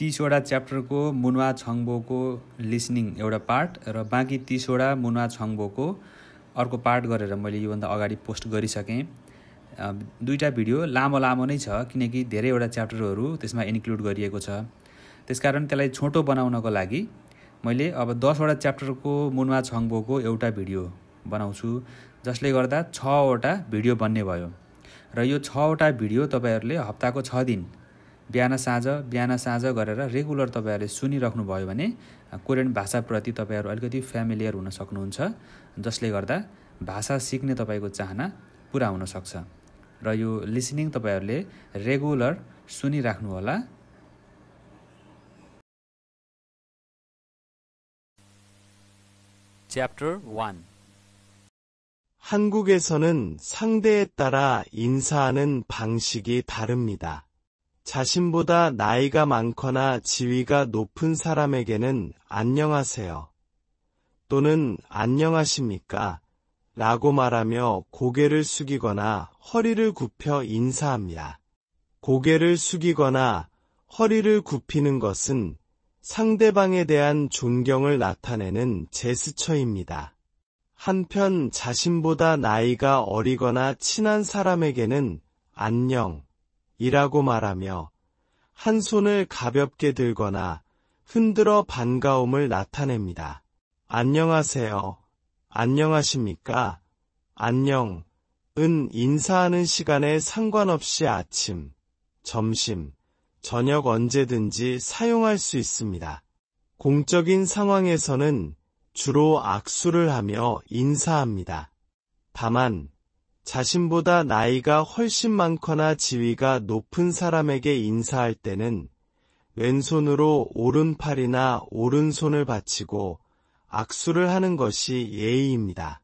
30वटा च्याप्टरको मुनवा छङबोको लिसनिङ एउटा पार्ट र बाँकी 30वटा मुनवा छङबोको अर्को पार्ट गरेर मैले योभन्दा अगाडि पोस्ट गरिसकेँ। दुईटा भिडियो लामो नै छ किनकि धेरैवटा च्याप्टरहरू त्यसमा इन्क्लुड गरिएको छ। त्यसकारण त्यसलाई छोटो बनाउनको लागि मैले अब 10वटा च्याप्टरको मुनवा छङबोको एउटा भिडियो बनाउँछु, जसले गर्दा 6वटा भिडियो बन्ने भयो। र यो 6वटा भिडियो तपाईहरूले हप्ताको 6 दिन बिहान साँझ गरेर रेगुलर तपाईहरूले सुनिराख्नुभयो भने कोरियन भाषाप्रति तपाईहरू अलिकति फ्यामिलियर हुन सक्नुहुन्छ, जसले गर्दा भाषा सिक्ने तपाईको चाहना पुरा हुन सक्छ। र यो लिसनिङ तपाईहरूले रेगुलर सुनिराख्नु होला। च्याप्टर 1 한국에서는 상대에 따라 인사하는 방식이 다릅니다. 자신보다 나이가 많거나 지위가 높은 사람에게는 안녕하세요 또는 안녕하십니까? 라고 말하며 고개를 숙이거나 허리를 굽혀 인사합니다. 고개를 숙이거나 허리를 굽히는 것은 상대방에 대한 존경을 나타내는 제스처입니다. 한편 자신보다 나이가 어리거나 친한 사람에게는 안녕 이라고 말하며 한 손을 가볍게 들거나 흔들어 반가움을 나타냅니다. 안녕하세요. 안녕하십니까? 안녕은 인사하는 시간에 상관없이 아침, 점심, 저녁 언제든지 사용할 수 있습니다. 공적인 상황에서는 주로 악수를 하며 인사합니다. 다만 자신보다 나이가 훨씬 많거나 지위가 높은 사람에게 인사할 때는 왼손으로 오른팔이나 오른손을 받치고 악수를 하는 것이 예의입니다.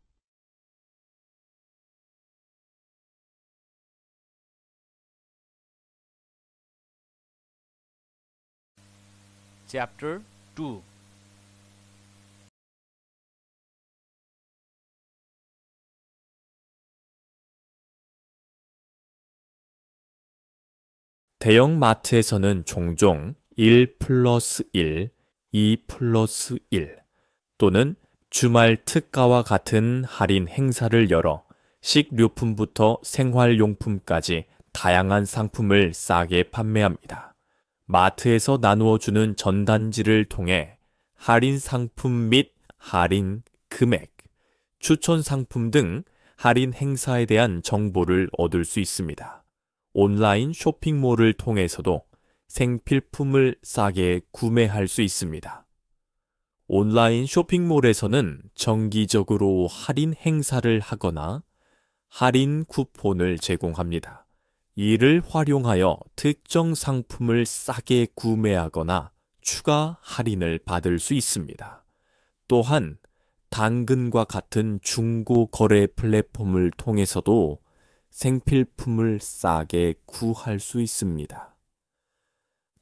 Chapter 2 대형 마트에서는 종종 1+1, 2+1 또는 주말 특가와 같은 할인 행사를 열어 식료품부터 생활용품까지 다양한 상품을 싸게 판매합니다. 마트에서 나누어주는 전단지를 통해 할인 상품 및 할인 금액, 추천 상품 등 할인 행사에 대한 정보를 얻을 수 있습니다. 온라인 쇼핑몰을 통해서도 생필품을 싸게 구매할 수 있습니다. 온라인 쇼핑몰에서는 정기적으로 할인 행사를 하거나 할인 쿠폰을 제공합니다. 이를 활용하여 특정 상품을 싸게 구매하거나 추가 할인을 받을 수 있습니다. 또한 당근과 같은 중고 거래 플랫폼을 통해서도 생필품을 싸게 구할 수 있습니다.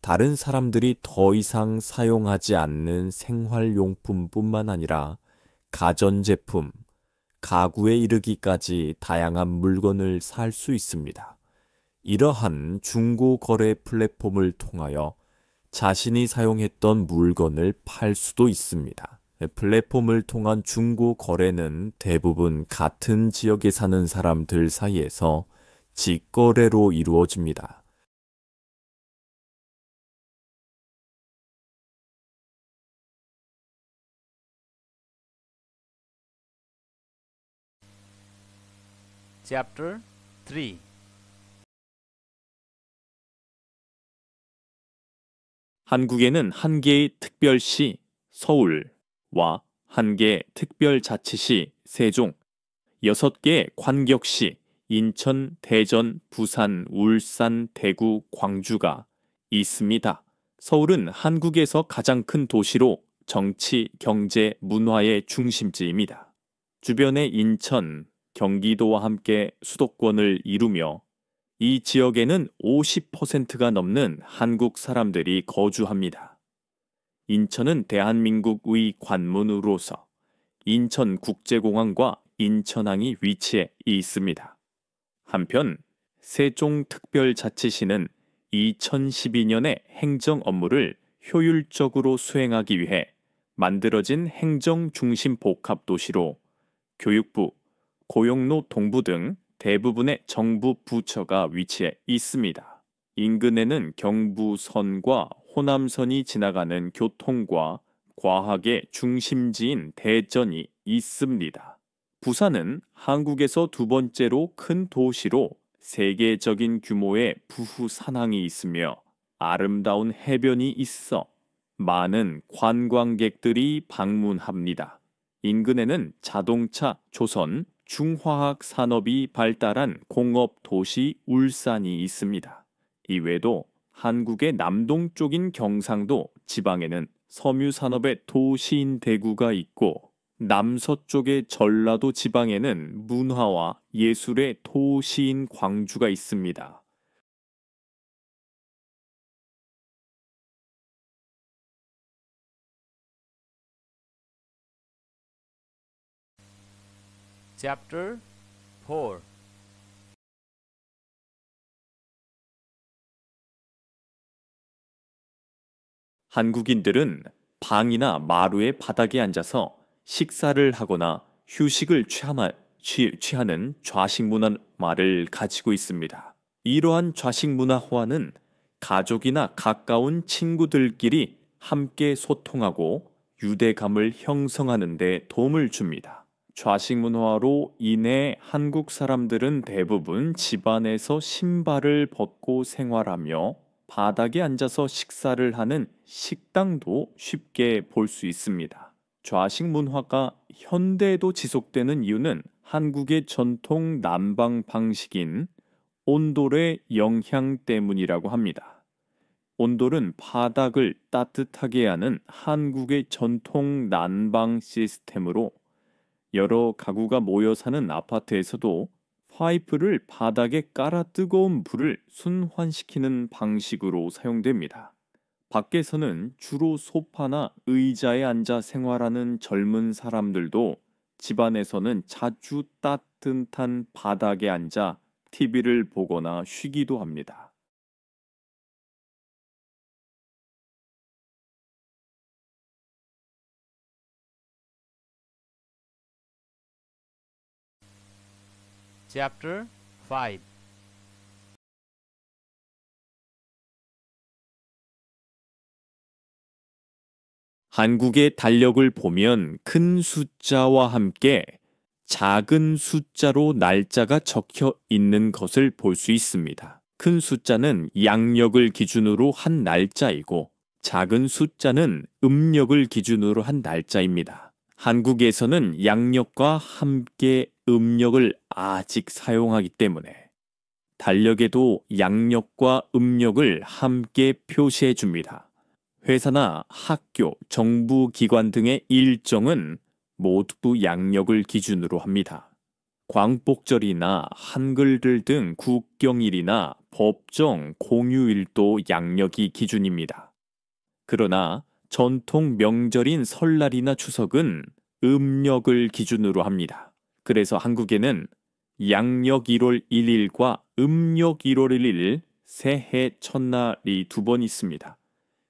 다른 사람들이 더 이상 사용하지 않는 생활용품뿐만 아니라 가전제품, 가구에 이르기까지 다양한 물건을 살 수 있습니다. 이러한 중고 거래 플랫폼을 통하여 자신이 사용했던 물건을 팔 수도 있습니다. 플랫폼을 통한 중고 거래는 대부분 같은 지역에 사는 사람들 사이에서 직거래로 이루어집니다. Chapter 3 한국에는 한 개의 특별시 서울와 한 개 특별자치시 세종, 6개의 관격시 인천, 대전, 부산, 울산, 대구, 광주가 있습니다. 서울은 한국에서 가장 큰 도시로 정치, 경제, 문화의 중심지입니다. 주변의 인천, 경기도와 함께 수도권을 이루며 이 지역에는 50%가 넘는 한국 사람들이 거주합니다. 인천은 대한민국의 관문으로서 인천국제공항과 인천항이 위치해 있습니다. 한편 세종특별자치시는 2012년에 행정 업무를 효율적으로 수행하기 위해 만들어진 행정 중심 복합 도시로 교육부, 고용노동부 등 대부분의 정부 부처가 위치해 있습니다. 인근에는 경부선과 호남선이 지나가는 교통과 과학의 중심지인 대전이 있습니다. 부산은 한국에서 두 번째로 큰 도시로 세계적인 규모의 부후 산항이 있으며 아름다운 해변이 있어 많은 관광객들이 방문합니다. 인근에는 자동차, 조선, 중화학 산업이 발달한 공업 도시 울산이 있습니다. 이외에도 한국의 남동쪽인 경상도 지방에는 섬유 산업의 도시인 대구가 있고 남서쪽의 전라도 지방에는 문화와 예술의 도시인 광주가 있습니다. Chapter 4. 한국인들은 방이나 마루의 바닥에 앉아서 식사를 하거나 휴식을 취하는 좌식 문화를 가지고 있습니다. 이러한 좌식 문화화는 가족이나 가까운 친구들끼리 함께 소통하고 유대감을 형성하는 데 도움을 줍니다. 좌식 문화로 인해 한국 사람들은 대부분 집안에서 신발을 벗고 생활하며 바닥에 앉아서 식사를 하는 식당도 쉽게 볼 수 있습니다. 좌식 문화가 현대에도 지속되는 이유는 한국의 전통 난방 방식인 온돌의 영향 때문이라고 합니다. 온돌은 바닥을 따뜻하게 하는 한국의 전통 난방 시스템으로 여러 가구가 모여 사는 아파트에서도 파이프를 바닥에 깔아 뜨거운 불을 순환시키는 방식으로 사용됩니다. 밖에서는 주로 소파나 의자에 앉아 생활하는 젊은 사람들도 집안에서는 자주 따뜻한 바닥에 앉아 TV를 보거나 쉬기도 합니다. Chapter 5. 한국의 달력을 보면 큰 숫자와 함께 작은 숫자로 날짜가 적혀 있는 것을 볼 수 있습니다. 큰 숫자는 양력을 기준으로 한 날짜이고 작은 숫자는 음력을 기준으로 한 날짜입니다. 한국에서는 양력과 함께 음력을 아직 사용하기 때문에 달력에도 양력과 음력을 함께 표시해 줍니다. 회사나 학교, 정부기관 등의 일정은 모두 양력을 기준으로 합니다. 광복절이나 한글들 등 국경일이나 법정, 공휴일도 양력이 기준입니다. 그러나 전통 명절인 설날이나 추석은 음력을 기준으로 합니다. 그래서 한국에는 양력 1월 1일과 음력 1월 1일 새해 첫날이 두 번 있습니다.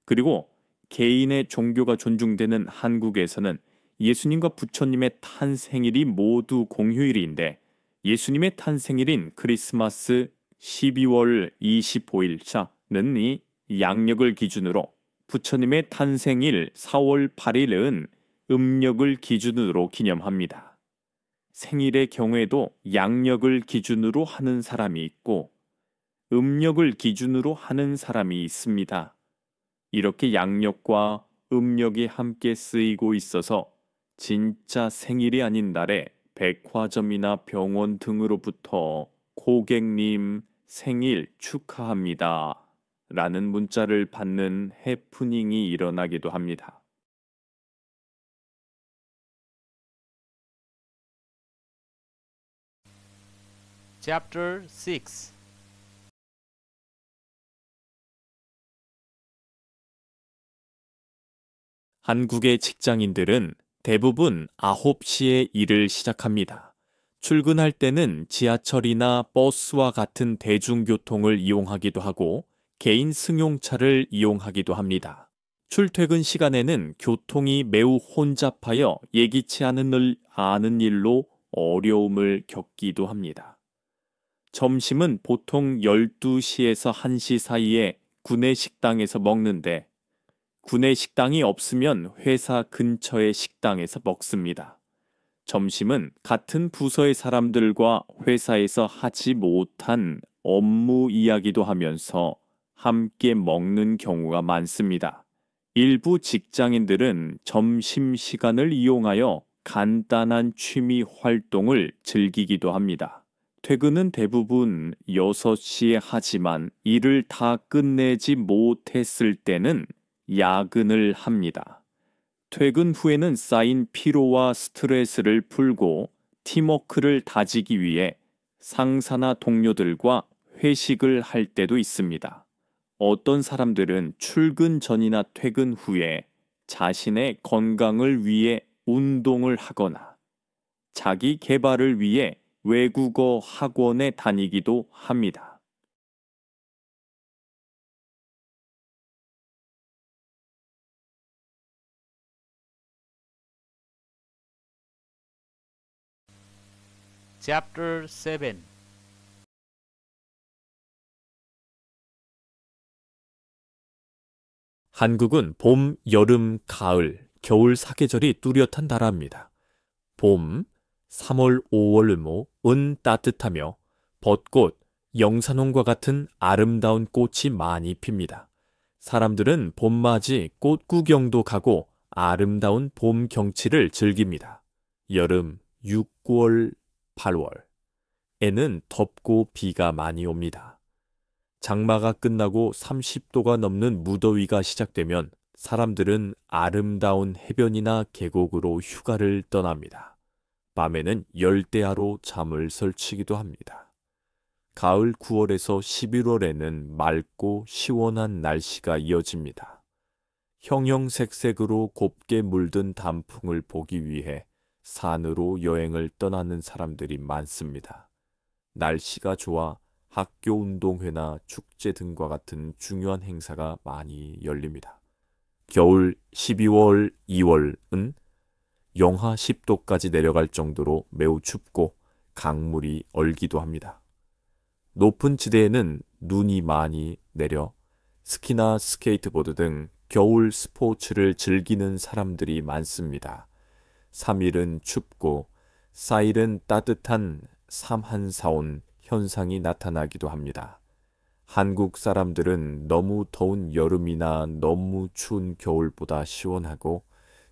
그리고 개인의 종교가 존중되는 한국에서는 예수님과 부처님의 탄생일이 모두 공휴일인데 예수님의 탄생일인 크리스마스 12월 25일차는 이 양력을 기준으로 부처님의 탄생일 4월 8일은 음력을 기준으로 기념합니다. 생일의 경우에도 양력을 기준으로 하는 사람이 있고 음력을 기준으로 하는 사람이 있습니다. 이렇게 양력과 음력이 함께 쓰이고 있어서 진짜 생일이 아닌 날에 백화점이나 병원 등으로부터 고객님 생일 축하합니다 라는 문자를 받는 해프닝이 일어나기도 합니다. Chapter 6. 한국의 직장인들은 대부분 9시에 일을 시작합니다. 출근할 때는 지하철이나 버스와 같은 대중교통을 이용하기도 하고 개인 승용차를 이용하기도 합니다. 출퇴근 시간에는 교통이 매우 혼잡하여 예기치 않은 일로 어려움을 겪기도 합니다. 점심은 보통 12시에서 1시 사이에 구내 식당에서 먹는데 구내 식당이 없으면 회사 근처의 식당에서 먹습니다. 점심은 같은 부서의 사람들과 회사에서 하지 못한 업무 이야기도 하면서 함께 먹는 경우가 많습니다. 일부 직장인들은 점심시간을 이용하여 간단한 취미 활동을 즐기기도 합니다. 퇴근은 대부분 6시에 하지만 일을 다 끝내지 못했을 때는 야근을 합니다. 퇴근 후에는 쌓인 피로와 스트레스를 풀고 팀워크를 다지기 위해 상사나 동료들과 회식을 할 때도 있습니다. 어떤 사람들은 출근 전이나 퇴근 후에 자신의 건강을 위해 운동을 하거나 자기 개발을 위해 외국어 학원에 다니기도 합니다. Chapter 7. 한국은 봄, 여름, 가을, 겨울 사계절이 뚜렷한 나라입니다. 봄, 3월, 5월, 은 따뜻하며 벚꽃, 영산홍과 같은 아름다운 꽃이 많이 핍니다. 사람들은 봄맞이 꽃 구경도 가고 아름다운 봄 경치를 즐깁니다. 여름, 6, 9월, 8월에는 덥고 비가 많이 옵니다. 장마가 끝나고 30도가 넘는 무더위가 시작되면 사람들은 아름다운 해변이나 계곡으로 휴가를 떠납니다. 밤에는 열대야로 잠을 설치기도 합니다. 가을 9월에서 11월에는 맑고 시원한 날씨가 이어집니다. 형형색색으로 곱게 물든 단풍을 보기 위해 산으로 여행을 떠나는 사람들이 많습니다. 날씨가 좋아 학교 운동회나 축제 등과 같은 중요한 행사가 많이 열립니다. 겨울 12월, 2월은 영하 10도까지 내려갈 정도로 매우 춥고 강물이 얼기도 합니다. 높은 지대에는 눈이 많이 내려 스키나 스케이트보드 등 겨울 스포츠를 즐기는 사람들이 많습니다. 3일은 춥고 4일은 따뜻한 삼한사온 현상이 나타나기도 합니다. 한국 사람들은 너무 더운 여름이나 너무 추운 겨울보다 시원하고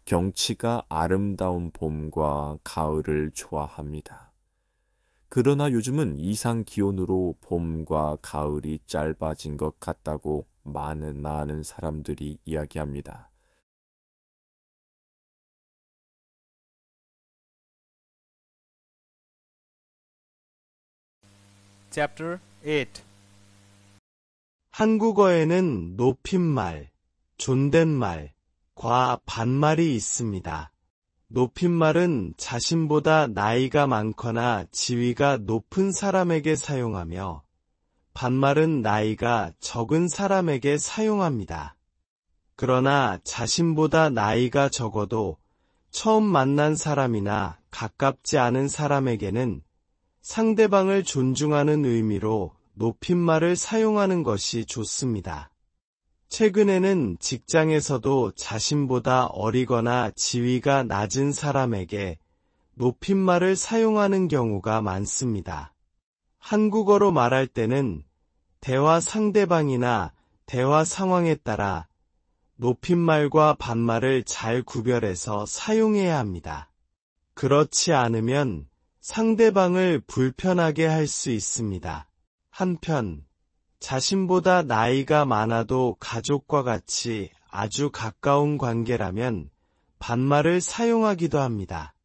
경치가 아름다운 봄과 가을을 좋아합니다. 그러나 요즘은 이상 기온으로 봄과 가을이 짧아진 것 같다고 많은 사람들이 이야기합니다. Chapter 8. 한국어에는 높임말, 존댓말과 반말이 있습니다. 높임말은 자신보다 나이가 많거나 지위가 높은 사람에게 사용하며 반말은 나이가 적은 사람에게 사용합니다. 그러나 자신보다 나이가 적어도 처음 만난 사람이나 가깝지 않은 사람에게는 상대방을 존중하는 의미로 높임말을 사용하는 것이 좋습니다. 최근에는 직장에서도 자신보다 어리거나 지위가 낮은 사람에게 높임말을 사용하는 경우가 많습니다. 한국어로 말할 때는 대화 상대방이나 대화 상황에 따라 높임말과 반말을 잘 구별해서 사용해야 합니다. 그렇지 않으면 상대방을 불편하게 할 수 있습니다. 한편, 자신보다 나이가 많아도 가족과 같이 아주 가까운 관계라면 반말을 사용하기도 합니다.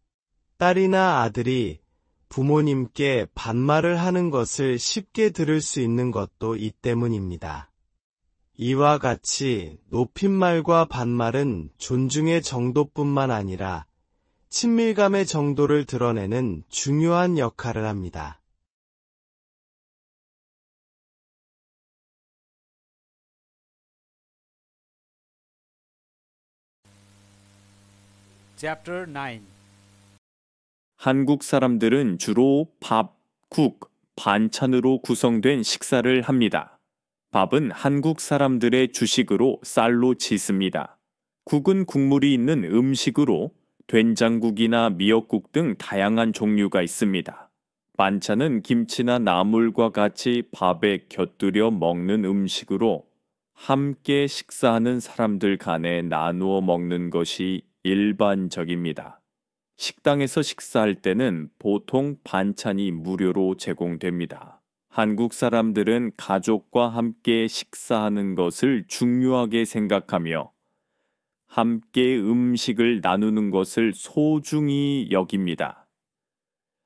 딸이나 아들이 부모님께 반말을 하는 것을 쉽게 들을 수 있는 것도 이 때문입니다. 이와 같이 높임말과 반말은 존중의 정도뿐만 아니라 친밀감의 정도를 드러내는 중요한 역할을 합니다. Chapter 9. 한국 사람들은 주로 밥, 국, 반찬으로 구성된 식사를 합니다. 밥은 한국 사람들의 주식으로 쌀로 짓습니다. 국은 국물이 있는 음식으로 된장국이나 미역국 등 다양한 종류가 있습니다. 반찬은 김치나 나물과 같이 밥에 곁들여 먹는 음식으로 함께 식사하는 사람들 간에 나누어 먹는 것이 일반적입니다. 식당에서 식사할 때는 보통 반찬이 무료로 제공됩니다. 한국 사람들은 가족과 함께 식사하는 것을 중요하게 생각하며 함께 음식을 나누는 것을 소중히 여깁니다.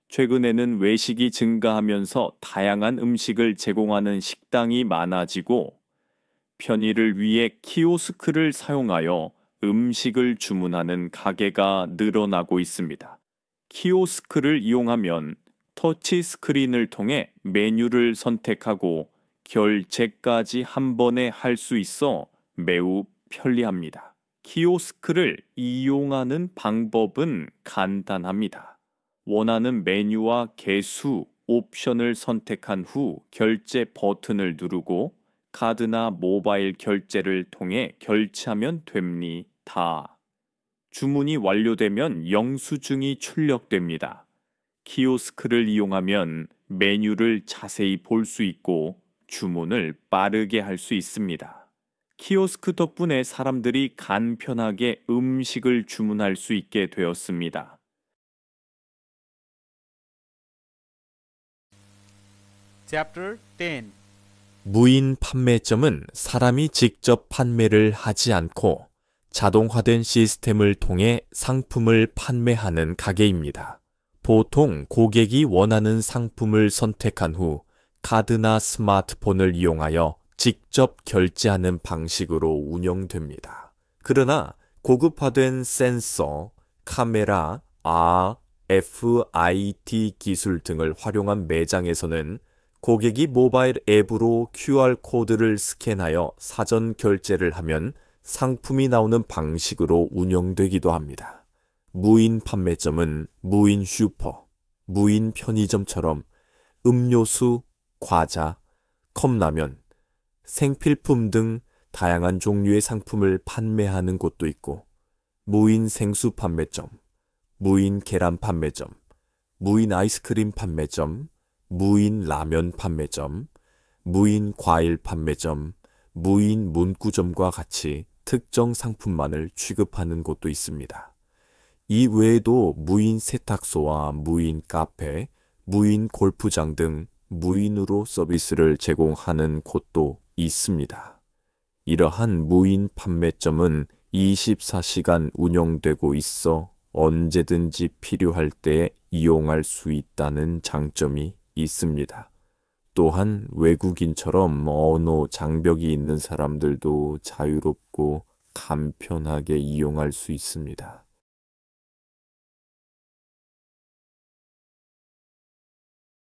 최근에는 외식이 증가하면서 다양한 음식을 제공하는 식당이 많아지고 편의를 위해 키오스크를 사용하여 음식을 주문하는 가게가 늘어나고 있습니다. 키오스크를 이용하면 터치 스크린을 통해 메뉴를 선택하고 결제까지 한 번에 할 수 있어 매우 편리합니다. 키오스크를 이용하는 방법은 간단합니다. 원하는 메뉴와 개수, 옵션을 선택한 후 결제 버튼을 누르고 카드나 모바일 결제를 통해 결제하면 됩니다. 주문이 완료되면 영수증이 출력됩니다. 키오스크를 이용하면 메뉴를 자세히 볼 수 있고 주문을 빠르게 할 수 있습니다. 키오스크 덕분에 사람들이 간편하게 음식을 주문할 수 있게 되었습니다. Chapter 10. 무인 판매점은 사람이 직접 판매를 하지 않고 자동화된 시스템을 통해 상품을 판매하는 가게입니다. 보통 고객이 원하는 상품을 선택한 후 카드나 스마트폰을 이용하여 직접 결제하는 방식으로 운영됩니다. 그러나 고급화된 센서, 카메라, RFID 기술 등을 활용한 매장에서는 고객이 모바일 앱으로 QR코드를 스캔하여 사전 결제를 하면 상품이 나오는 방식으로 운영되기도 합니다. 무인 판매점은 무인 슈퍼, 무인 편의점처럼 음료수, 과자, 컵라면, 생필품 등 다양한 종류의 상품을 판매하는 곳도 있고 무인 생수 판매점, 무인 계란 판매점, 무인 아이스크림 판매점, 무인 라면 판매점, 무인 과일 판매점, 무인 문구점과 같이 특정 상품만을 취급하는 곳도 있습니다. 이 외에도 무인 세탁소와 무인 카페, 무인 골프장 등 무인으로 서비스를 제공하는 곳도 있습니다. 이러한 무인 판매점은 24시간 운영되고 있어 언제든지 필요할 때 이용할 수 있다는 장점이 있습니다. 또한 외국인처럼 언어 장벽이 있는 사람들도 자유롭고 간편하게 이용할 수 있습니다.